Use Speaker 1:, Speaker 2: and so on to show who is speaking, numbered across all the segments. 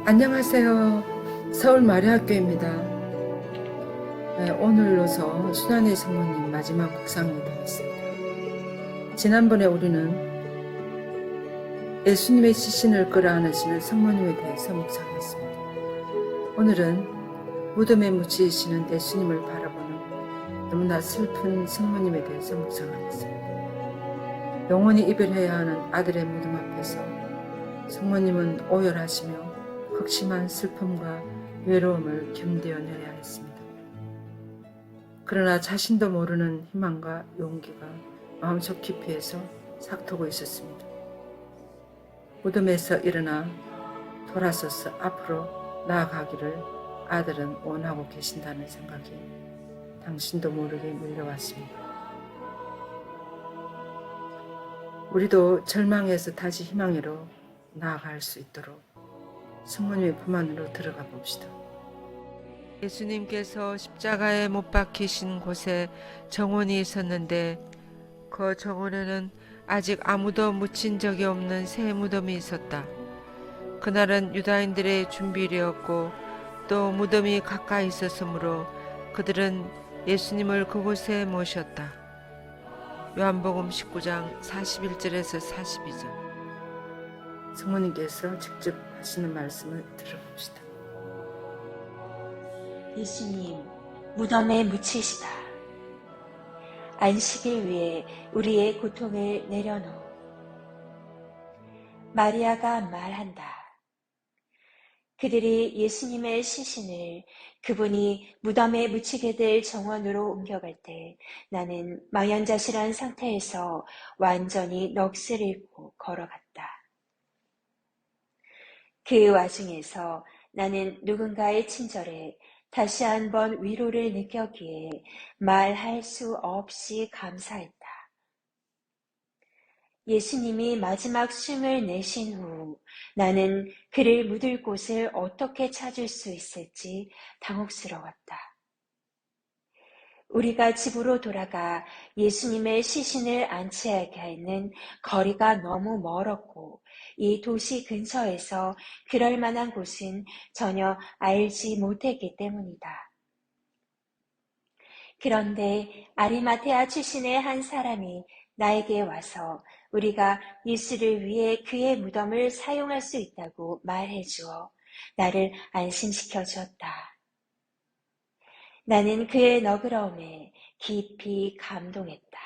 Speaker 1: 안녕하세요. 서울 마리아교회입니다. 오늘로서 순환의 성모님 마지막 묵상이 되겠습니다. 지난번에 우리는 예수님의 시신을 끌어안으시는 성모님에 대해서 묵상했습니다. 오늘은 무덤에 묻히시는 예수님을 바라보는 너무나 슬픈 성모님에 대해서 묵상하겠습니다. 영원히 이별해야 하는 아들의 무덤 앞에서 성모님은 오열하시며 극심한 슬픔과 외로움을 견뎌내야 했습니다. 그러나 자신도 모르는 희망과 용기가 마음속 깊이에서 삭도고 있었습니다. 무덤에서 일어나 돌아서서 앞으로 나아가기를 아들은 원하고 계신다는 생각이 당신도 모르게 밀려왔습니다. 우리도 절망에서 다시 희망으로 나아갈 수 있도록 성모님의 품 안으로 들어가 봅시다. 예수님께서 십자가에 못 박히신 곳에 정원이 있었는데 그 정원에는 아직 아무도 묻힌 적이 없는 새 무덤이 있었다. 그날은 유다인들의 준비일이었고 또 무덤이 가까이 있었으므로 그들은 예수님을 그곳에 모셨다. 요한복음 19장 41절에서 42절. 성모님께서 직접 하시는 말씀을 들어봅시다.
Speaker 2: 예수님, 무덤에 묻히시다. 안식일 위해 우리의 고통을 내려놓. 마리아가 말한다. 그들이 예수님의 시신을 그분이 무덤에 묻히게 될 정원으로 옮겨갈 때 나는 망연자실한 상태에서 완전히 넋을 잃고 걸어갔다. 그 와중에서 나는 누군가의 친절에 다시 한번 위로를 느꼈기에 말할 수 없이 감사했다. 예수님이 마지막 숨을 내신 후 나는 그를 묻을 곳을 어떻게 찾을 수 있을지 당혹스러웠다. 우리가 집으로 돌아가 예수님의 시신을 안치하게 하는 거리가 너무 멀었고 이 도시 근처에서 그럴 만한 곳은 전혀 알지 못했기 때문이다. 그런데 아리마테아 출신의 한 사람이 나에게 와서 우리가 예수를 위해 그의 무덤을 사용할 수 있다고 말해주어 나를 안심시켜 주었다. 나는 그의 너그러움에 깊이 감동했다.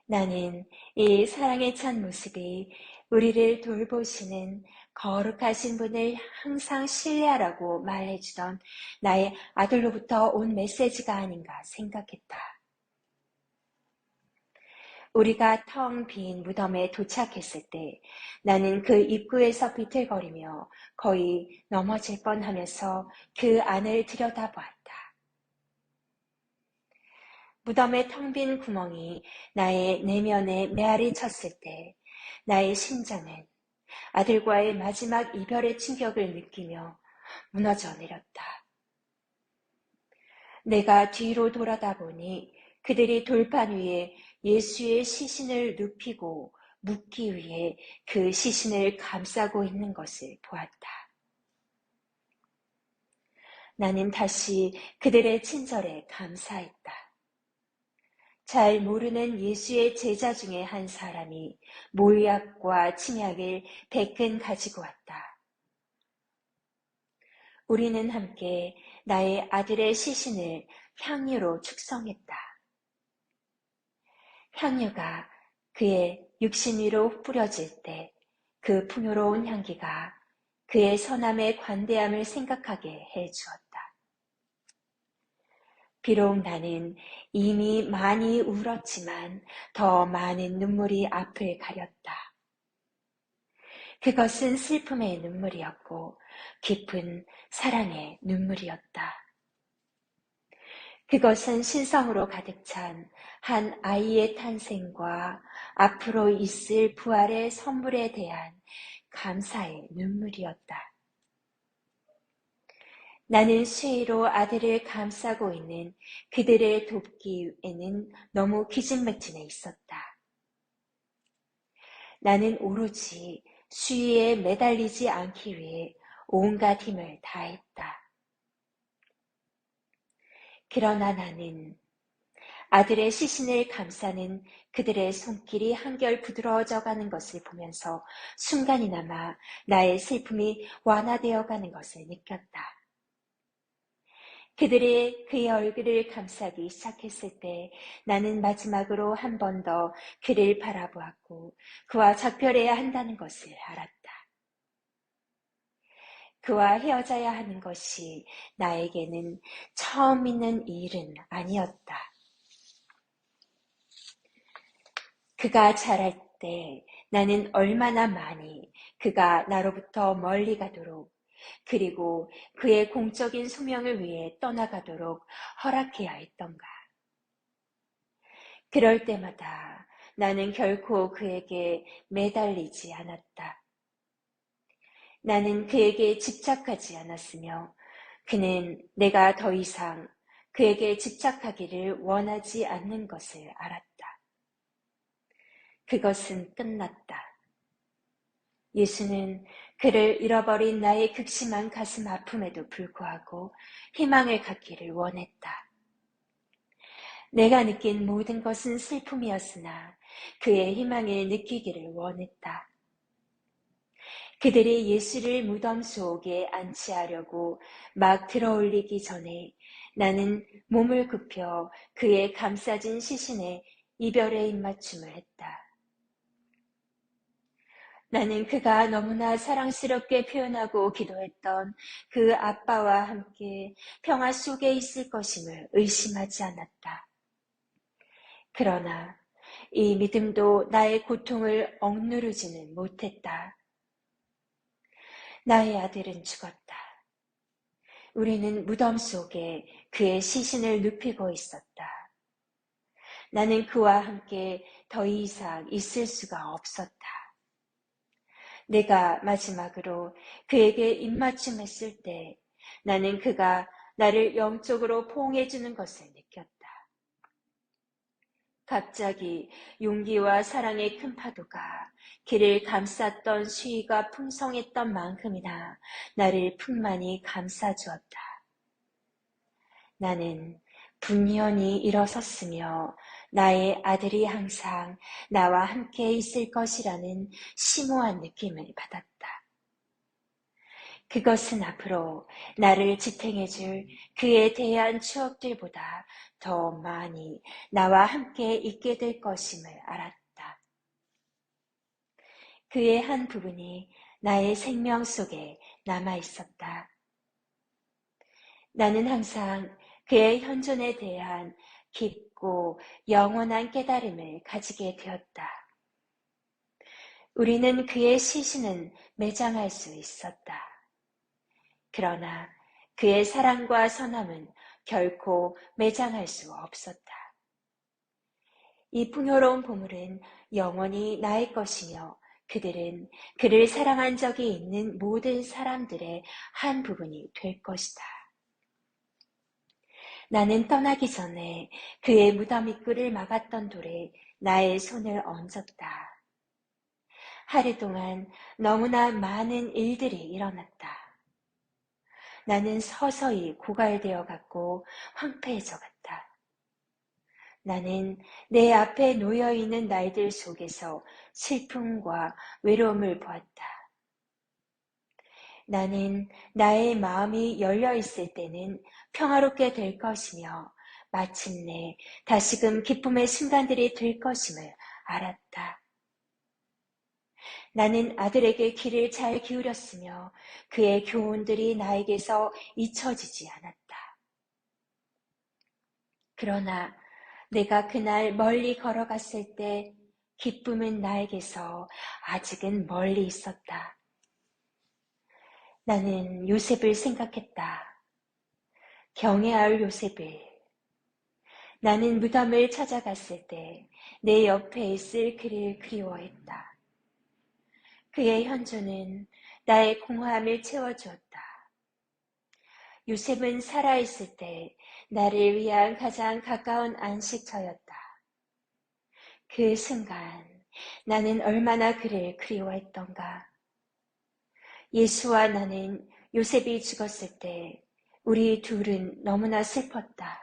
Speaker 2: 나는 이 사랑에 찬 모습이 우리를 돌보시는 거룩하신 분을 항상 신뢰하라고 말해주던 나의 아들로부터 온 메시지가 아닌가 생각했다. 우리가 텅 빈 무덤에 도착했을 때 나는 그 입구에서 비틀거리며 거의 넘어질 뻔하면서 그 안을 들여다보았다. 무덤의 텅 빈 구멍이 나의 내면에 메아리 쳤을 때 나의 심장은 아들과의 마지막 이별의 충격을 느끼며 무너져 내렸다. 내가 뒤로 돌아다 보니 그들이 돌판 위에 예수의 시신을 눕히고 묻기 위해 그 시신을 감싸고 있는 것을 보았다. 나는 다시 그들의 친절에 감사했다. 잘 모르는 예수의 제자 중에 한 사람이 몰약과 침약을 대끈 가지고 왔다. 우리는 함께 나의 아들의 시신을 향유로 축성했다. 향유가 그의 육신 위로 뿌려질 때 그 풍요로운 향기가 그의 선함의 관대함을 생각하게 해주었다. 비록 나는 이미 많이 울었지만 더 많은 눈물이 앞을 가렸다. 그것은 슬픔의 눈물이었고 깊은 사랑의 눈물이었다. 그것은 신성으로 가득 찬 한 아이의 탄생과 앞으로 있을 부활의 선물에 대한 감사의 눈물이었다. 나는 수의로 아들을 감싸고 있는 그들을 돕기에는 너무 기진맥진해 있었다. 나는 오로지 수위에 매달리지 않기 위해 온갖 힘을 다했다. 그러나 나는 아들의 시신을 감싸는 그들의 손길이 한결 부드러워져 가는 것을 보면서 순간이나마 나의 슬픔이 완화되어 가는 것을 느꼈다. 그들이 그의 얼굴을 감싸기 시작했을 때 나는 마지막으로 한 번 더 그를 바라보았고 그와 작별해야 한다는 것을 알았다. 그와 헤어져야 하는 것이 나에게는 처음 있는 일은 아니었다. 그가 자랄 때 나는 얼마나 많이 그가 나로부터 멀리 가도록 그리고 그의 공적인 소명을 위해 떠나가도록 허락해야 했던가. 그럴 때마다 나는 결코 그에게 매달리지 않았다. 나는 그에게 집착하지 않았으며 그는 내가 더 이상 그에게 집착하기를 원하지 않는 것을 알았다. 그것은 끝났다. 예수는 그를 잃어버린 나의 극심한 가슴 아픔에도 불구하고 희망을 갖기를 원했다. 내가 느낀 모든 것은 슬픔이었으나 그의 희망을 느끼기를 원했다. 그들이 예수를 무덤 속에 안치하려고 막 들어올리기 전에 나는 몸을 굽혀 그의 감싸진 시신에 이별의 입맞춤을 했다. 나는 그가 너무나 사랑스럽게 표현하고 기도했던 그 아빠와 함께 평화 속에 있을 것임을 의심하지 않았다. 그러나 이 믿음도 나의 고통을 억누르지는 못했다. 나의 아들은 죽었다. 우리는 무덤 속에 그의 시신을 눕히고 있었다. 나는 그와 함께 더 이상 있을 수가 없었다. 내가 마지막으로 그에게 입맞춤했을 때 나는 그가 나를 영적으로 포옹해주는 것을 느꼈다. 갑자기 용기와 사랑의 큰 파도가 길을 감쌌던 수위가 풍성했던 만큼이나 나를 풍만히 감싸주었다. 나는 분연히 일어섰으며 나의 아들이 항상 나와 함께 있을 것이라는 심오한 느낌을 받았다. 그것은 앞으로 나를 지탱해줄 그에 대한 추억들보다 더 많이 나와 함께 있게 될 것임을 알았다. 그의 한 부분이 나의 생명 속에 남아 있었다. 나는 항상 그의 현존에 대한 깊고 영원한 깨달음을 가지게 되었다. 우리는 그의 시신은 매장할 수 있었다. 그러나 그의 사랑과 선함은 결코 매장할 수 없었다. 이 풍요로운 보물은 영원히 나의 것이며 그들은 그를 사랑한 적이 있는 모든 사람들의 한 부분이 될 것이다. 나는 떠나기 전에 그의 무덤 입구를 막았던 돌에 나의 손을 얹었다. 하루 동안 너무나 많은 일들이 일어났다. 나는 서서히 고갈되어 갔고 황폐해져 갔다. 나는 내 앞에 놓여있는 날들 속에서 슬픔과 외로움을 보았다. 나는 나의 마음이 열려있을 때는 평화롭게 될 것이며 마침내 다시금 기쁨의 순간들이 될 것임을 알았다. 나는 아들에게 귀를 잘 기울였으며 그의 교훈들이 나에게서 잊혀지지 않았다. 그러나 내가 그날 멀리 걸어갔을 때 기쁨은 나에게서 아직은 멀리 있었다. 나는 요셉을 생각했다. 경외할 요셉을. 나는 무덤을 찾아갔을 때 내 옆에 있을 그를 그리워했다. 그의 현존은 나의 공허함을 채워주었다. 요셉은 살아있을 때 나를 위한 가장 가까운 안식처였다. 그 순간 나는 얼마나 그를 그리워했던가. 예수와 나는 요셉이 죽었을 때 우리 둘은 너무나 슬펐다.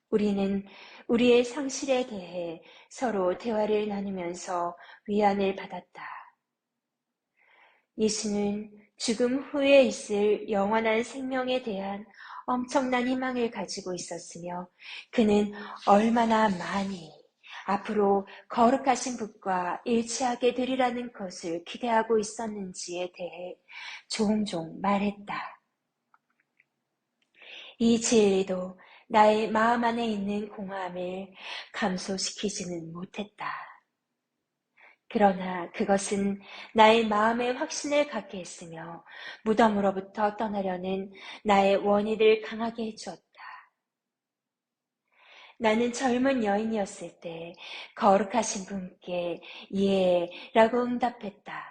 Speaker 2: 우리는 우리의 상실에 대해 서로 대화를 나누면서 위안을 받았다. 예수는 죽음 후에 있을 영원한 생명에 대한 엄청난 희망을 가지고 있었으며 그는 얼마나 많이 앞으로 거룩하신 분과 일치하게 되리라는 것을 기대하고 있었는지에 대해 종종 말했다. 이 진리도 나의 마음 안에 있는 공허함을 감소시키지는 못했다. 그러나 그것은 나의 마음에 확신을 갖게 했으며 무덤으로부터 떠나려는 나의 원의를 강하게 해주었다. 나는 젊은 여인이었을 때 거룩하신 분께 예라고 응답했다.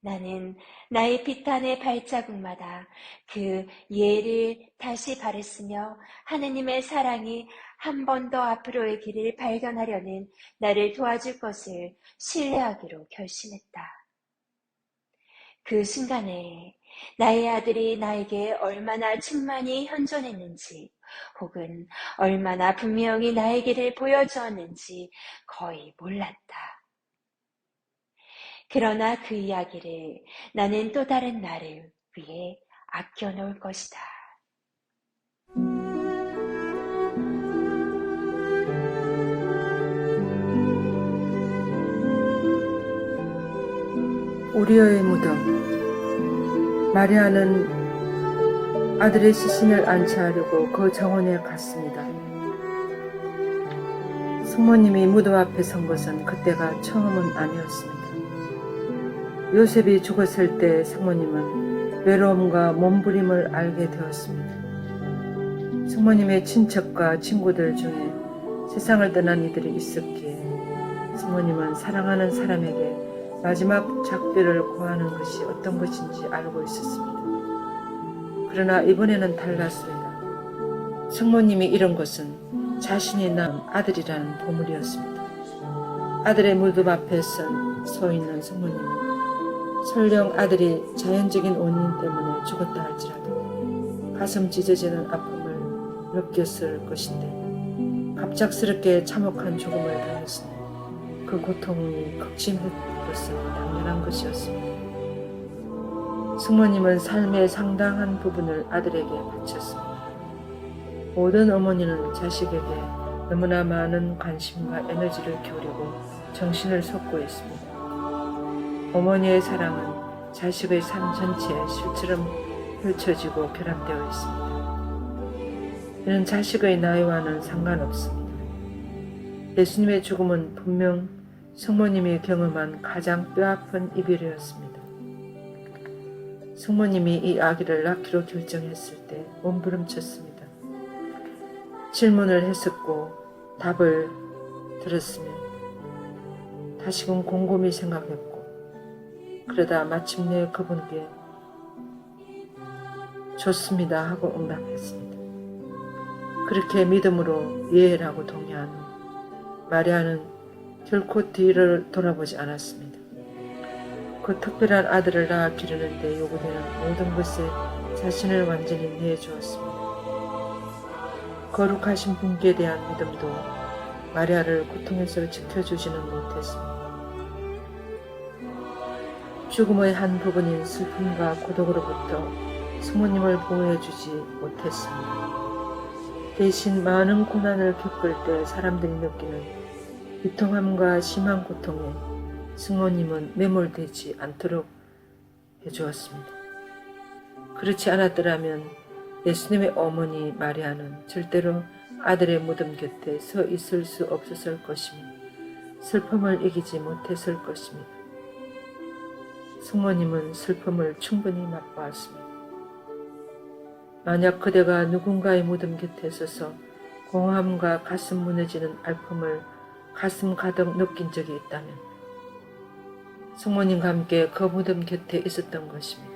Speaker 2: 나는 나의 비탄의 발자국마다 그 예를 다시 바랬으며 하느님의 사랑이 한 번 더 앞으로의 길을 발견하려는 나를 도와줄 것을 신뢰하기로 결심했다. 그 순간에 나의 아들이 나에게 얼마나 충만히 현존했는지 혹은 얼마나 분명히 나의 길을 보여주었는지 거의 몰랐다. 그러나 그 이야기를 나는 또 다른 나를 위해 아껴놓을 것이다.
Speaker 1: 우리의 무덤. 마리아는 아들의 시신을 안치하려고 그 정원에 갔습니다. 성모님이 무덤 앞에 선 것은 그때가 처음은 아니었습니다. 요셉이 죽었을 때 성모님은 외로움과 몸부림을 알게 되었습니다. 성모님의 친척과 친구들 중에 세상을 떠난 이들이 있었기에 성모님은 사랑하는 사람에게 마지막 작별을 고하는 것이 어떤 것인지 알고 있었습니다. 그러나 이번에는 달랐습니다. 성모님이 이런 것은 자신이 낳은 아들이라는 보물이었습니다. 아들의 무덤 앞에 서 있는 성모님은 설령 아들이 자연적인 원인 때문에 죽었다 할지라도 가슴 찢어지는 아픔을 느꼈을 것인데 갑작스럽게 참혹한 죽음을 당했으니 그 고통이 극심했을 것은 당연한 것이었습니다. 성모님은 삶의 상당한 부분을 아들에게 바쳤습니다. 모든 어머니는 자식에게 너무나 많은 관심과 에너지를 기울이고 정신을 쏟고 있습니다. 어머니의 사랑은 자식의 삶 전체에 실처럼 펼쳐지고 결합되어 있습니다. 이는 자식의 나이와는 상관없습니다. 예수님의 죽음은 분명 성모님이 경험한 가장 뼈아픈 이별이었습니다. 성모님이 이 아기를 낳기로 결정했을 때 몸부림쳤습니다. 질문을 했었고 답을 들었으며 다시금 곰곰이 생각했고 그러다 마침내 그분께 좋습니다 하고 응답했습니다. 그렇게 믿음으로 예라고 동의한 후 마리아는 결코 뒤를 돌아보지 않았습니다. 그 특별한 아들을 낳아 기르는데 요구되는 모든 것에 자신을 완전히 내주었습니다. 거룩하신 분께 대한 믿음도 마리아를 고통에서 지켜주지는 못했습니다. 죽음의 한 부분인 슬픔과 고독으로부터 성모님을 보호해주지 못했습니다. 대신 많은 고난을 겪을 때 사람들이 느끼는 비통함과 심한 고통에 성모님은 매몰되지 않도록 해주었습니다. 그렇지 않았더라면 예수님의 어머니 마리아는 절대로 아들의 무덤 곁에 서 있을 수 없었을 것이며 슬픔을 이기지 못했을 것입니다. 성모님은 슬픔을 충분히 맛보았습니다. 만약 그대가 누군가의 무덤 곁에 서서 공허함과 가슴 무너지는 아픔을 가슴 가득 느낀 적이 있다면 성모님과 함께 그 무덤 곁에 있었던 것입니다.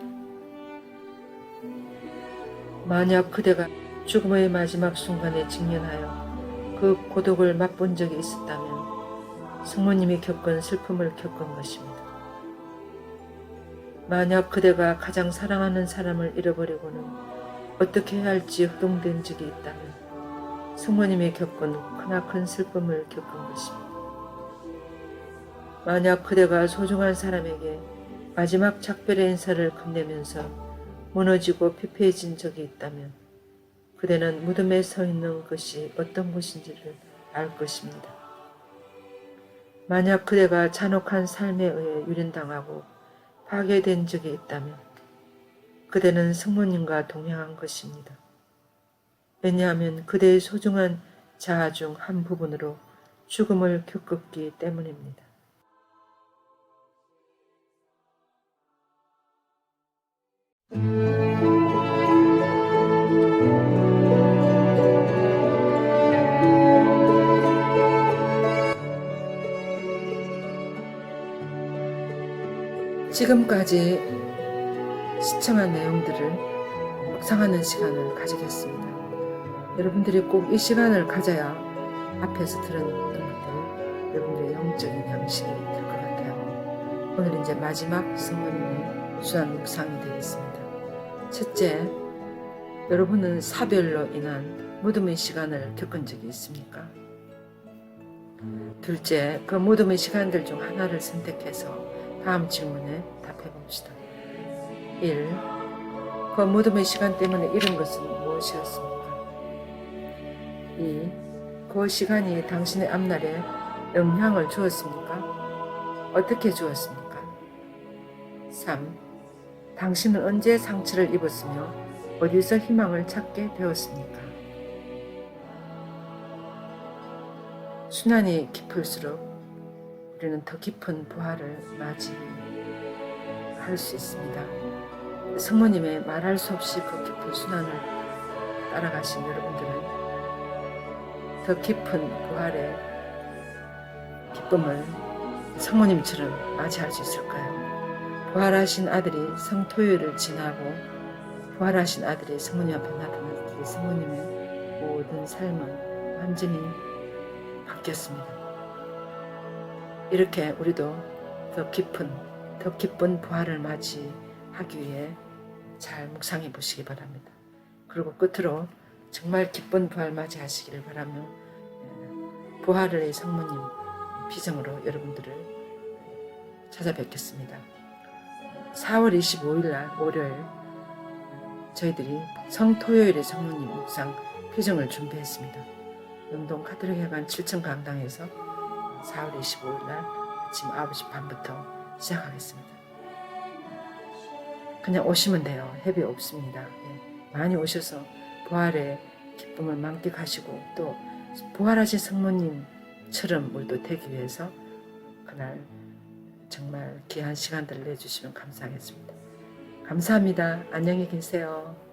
Speaker 1: 만약 그대가 죽음의 마지막 순간에 직면하여 그 고독을 맛본 적이 있었다면 성모님이 겪은 슬픔을 겪은 것입니다. 만약 그대가 가장 사랑하는 사람을 잃어버리고는 어떻게 해야 할지 허둥댄 적이 있다면 성모님이 겪은 크나큰 슬픔을 겪은 것입니다. 만약 그대가 소중한 사람에게 마지막 작별의 인사를 건네면서 무너지고 피폐해진 적이 있다면 그대는 무덤에 서 있는 것이 어떤 것인지를 알 것입니다. 만약 그대가 잔혹한 삶에 의해 유린당하고 파괴된 적이 있다면 그대는 성모님과 동행한 것입니다. 왜냐하면 그대의 소중한 자아 중 한 부분으로 죽음을 겪었기 때문입니다. 지금까지 시청한 내용들을 묵상하는 시간을 가지겠습니다. 여러분들이 꼭 이 시간을 가져야 앞에서 들은 것들 여러분들의 영적인 양식이 될 것 같아요. 오늘 이제 마지막 성모님의 수완 묵상이 되겠습니다. 첫째, 여러분은 사별로 인한 무덤의 시간을 겪은 적이 있습니까? 둘째, 그 무덤의 시간들 중 하나를 선택해서 다음 질문에 답해 봅시다. 1. 그 무덤의 시간 때문에 잃은 것은 무엇이었습니까? 2. 그 시간이 당신의 앞날에 영향을 주었습니까? 어떻게 주었습니까? 3. 당신은 언제 상처를 입었으며 어디서 희망을 찾게 되었습니까? 순환이 깊을수록 우리는 더 깊은 부활을 맞이할 수 있습니다. 성모님의 말할 수 없이 그 깊은 순환을 따라가신 여러분들은 더 깊은 부활의 기쁨을 성모님처럼 맞이할 수 있을까요? 부활하신 아들이 성토요일을 지나고 부활하신 아들이 성모님 앞에 나타났을 때 성모님의 모든 삶은 완전히 바뀌었습니다. 이렇게 우리도 더 기쁜 부활을 맞이하기 위해 잘 묵상해 보시기 바랍니다. 그리고 끝으로 정말 기쁜 부활 맞이하시기를 바라며 부활의 성모님 비전으로 여러분들을 찾아뵙겠습니다. 4월 25일 날 월요일 저희들이 성토요일의 성모님 묵상 표정을 준비했습니다. 영동 카톨릭회관 7층 강당에서 4월 25일 날 아침 9시 반부터 시작하겠습니다. 그냥 오시면 돼요. 회비 없습니다. 많이 오셔서 부활의 기쁨을 만끽하시고 또 부활하신 성모님처럼 우리도 되기 위해서 그날 정말 귀한 시간들을 내주시면 감사하겠습니다. 감사합니다. 안녕히 계세요.